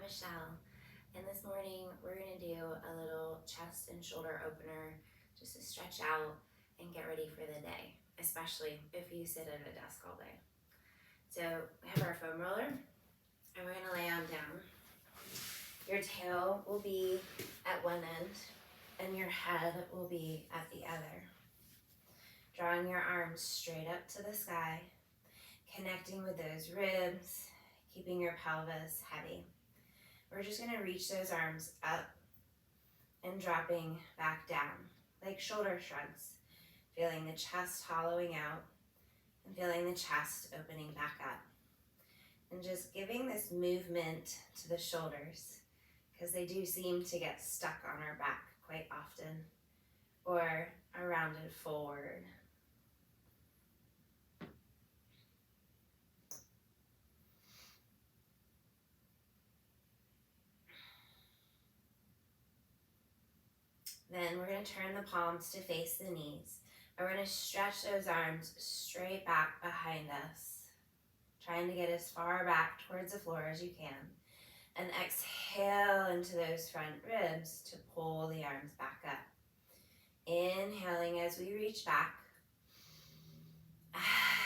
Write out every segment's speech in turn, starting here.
Michelle, and this morning we're going to do a little chest and shoulder opener just to stretch out and get ready for the day, especially if you sit at a desk all day. So we have our foam roller and we're going to lay on down. Your tail will be at one end and your head will be at the other. Drawing your arms straight up to the sky, connecting with those ribs, keeping your pelvis heavy. We're just going to reach those arms up and dropping back down, like shoulder shrugs, feeling the chest hollowing out and feeling the chest opening back up. And just giving this movement to the shoulders, because they do seem to get stuck on our back quite often, or are rounded forward. Then we're going to turn the palms to face the knees. And we're going to stretch those arms straight back behind us, trying to get as far back towards the floor as you can. And exhale into those front ribs to pull the arms back up. Inhaling as we reach back.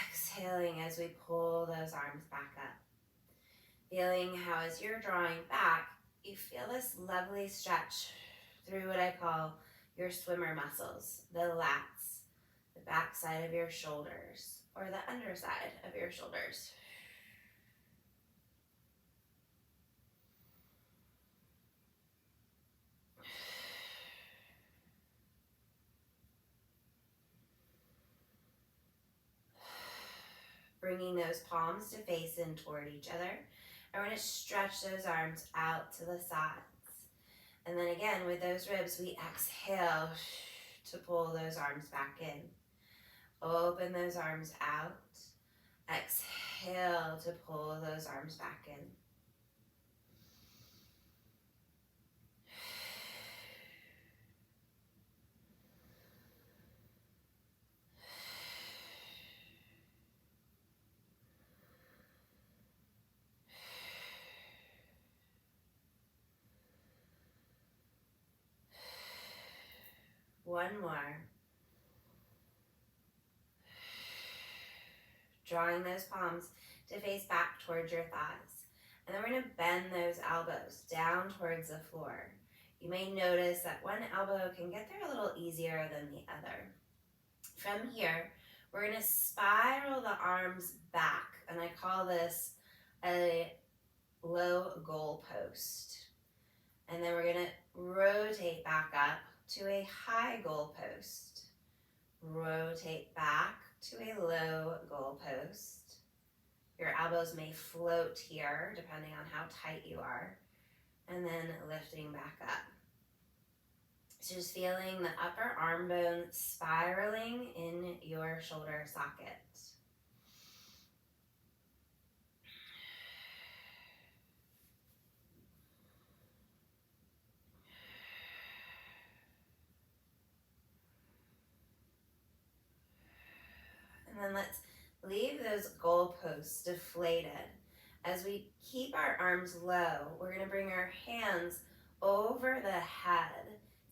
Exhaling as we pull those arms back up. Feeling how as you're drawing back, you feel this lovely stretch through what I call your swimmer muscles, the lats, the back side of your shoulders, or the underside of your shoulders. Bringing those palms to face in toward each other. I'm going to stretch those arms out to the sides. And then again, with those ribs, we exhale to pull those arms back in. Open those arms out. Exhale to pull those arms back in. One more. Drawing those palms to face back towards your thighs. And then we're going to bend those elbows down towards the floor. You may notice that one elbow can get there a little easier than the other. From here, we're going to spiral the arms back, and I call this a low goal post. And then we're going to rotate back up to a high goal post. Rotate back to a low goal post. Your elbows may float here, depending on how tight you are, and then lifting back up. So just feeling the upper arm bone spiraling in your shoulder socket. And then let's leave those goalposts deflated. As we keep our arms low, we're going to bring our hands over the head,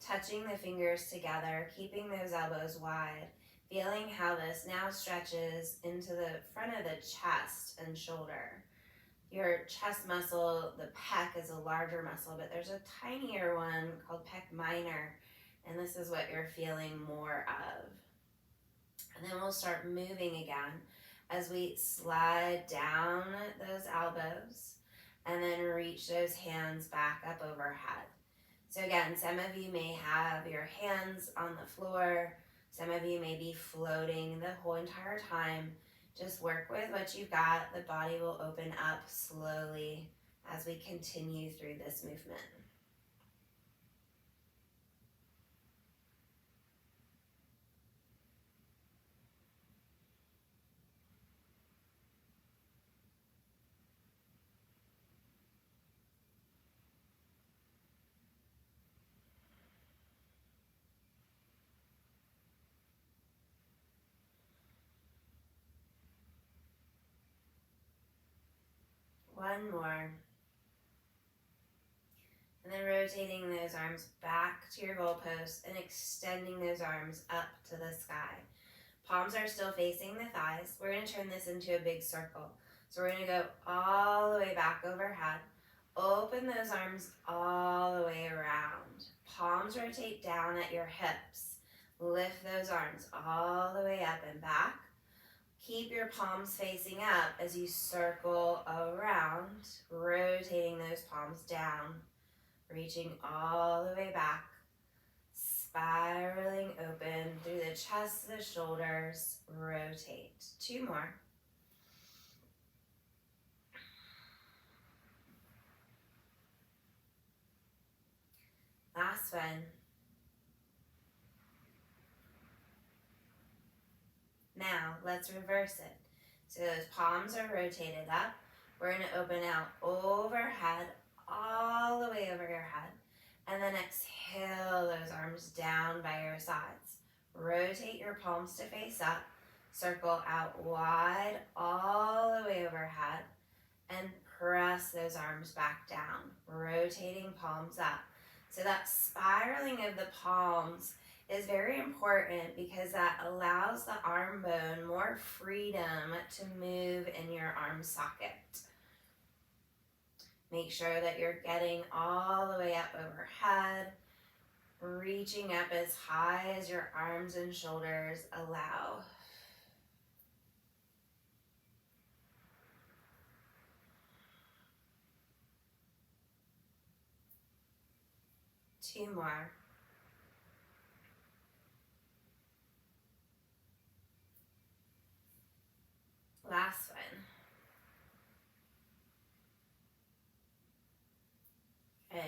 touching the fingers together, keeping those elbows wide, feeling how this now stretches into the front of the chest and shoulder. Your chest muscle, the pec, is a larger muscle, but there's a tinier one called pec minor, and this is what you're feeling more of. And then we'll start moving again as we slide down those elbows and then reach those hands back up overhead. So again, some of you may have your hands on the floor. Some of you may be floating the whole entire time. Just work with what you've got. The body will open up slowly as we continue through this movement. One more. And then rotating those arms back to your goalpost and extending those arms up to the sky. Palms are still facing the thighs. We're going to turn this into a big circle. So we're going to go all the way back overhead. Open those arms all the way around. Palms rotate down at your hips. Lift those arms all the way up and back. Keep your palms facing up as you circle around, rotating those palms down, reaching all the way back, spiraling open through the chest, the shoulders, rotate. 2 more. Last one. Now, let's reverse it. So those palms are rotated up. We're going to open out overhead, all the way over your head. And then exhale those arms down by your sides. Rotate your palms to face up. Circle out wide, all the way overhead. And press those arms back down. Rotating palms up. So that spiraling of the palms is very important because that allows the arm bone more freedom to move in your arm socket. Make sure that you're getting all the way up overhead, reaching up as high as your arms and shoulders allow. Two more. Last one. Good.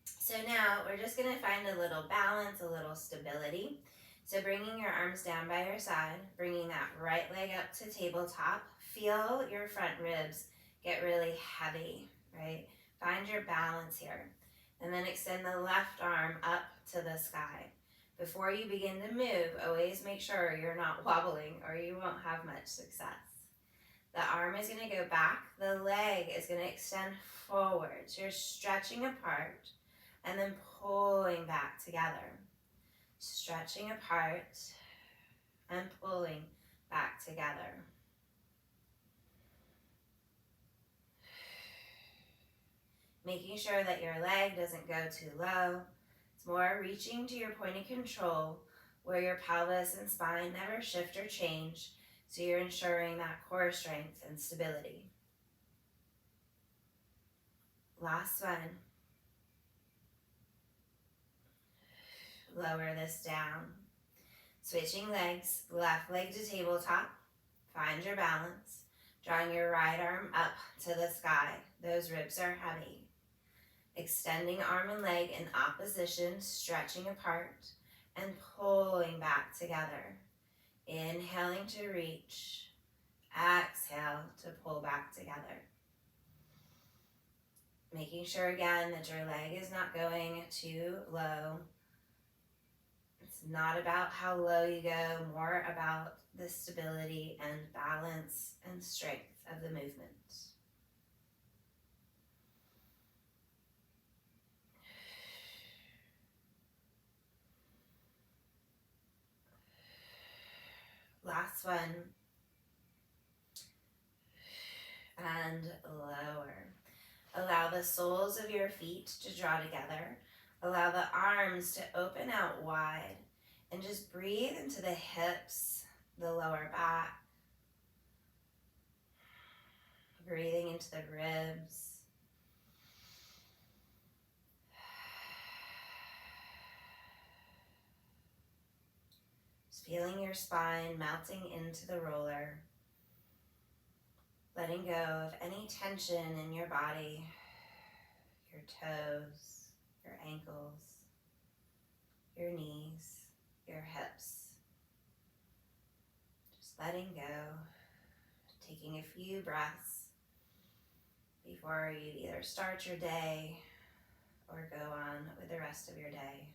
So now we're just going to find a little balance, a little stability. So bringing your arms down by your side, bringing that right leg up to tabletop. Feel your front ribs get really heavy, right? Find your balance here. And then extend the left arm up to the sky. Before you begin to move, always make sure you're not wobbling or you won't have much success. The arm is going to go back. The leg is going to extend forward. So you're stretching apart and then pulling back together. Stretching apart and pulling back together. Making sure that your leg doesn't go too low. It's more reaching to your point of control where your pelvis and spine never shift or change, so you're ensuring that core strength and stability. Last one. Lower this down. Switching legs, left leg to tabletop. Find your balance. Drawing your right arm up to the sky. Those ribs are heavy. Extending arm and leg in opposition, stretching apart and pulling back together. Inhaling to reach. Exhale to pull back together. Making sure again that your leg is not going too low. It's not about how low you go, more about the stability and balance and strength of the movement. Last one. And lower. Allow the soles of your feet to draw together. Allow the arms to open out wide. And just breathe into the hips, the lower back. Breathing into the ribs. Just feeling your spine melting into the roller. Letting go of any tension in your body, your toes, your ankles, your knees, your hips. Just letting go, taking a few breaths before you either start your day or go on with the rest of your day.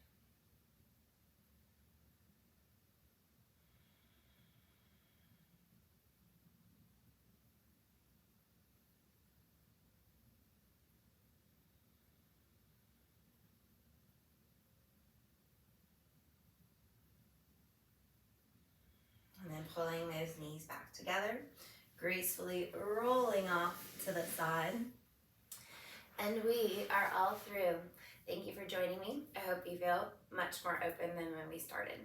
together, gracefully rolling off to the side. And we are all through. Thank you for joining me. I hope you feel much more open than when we started.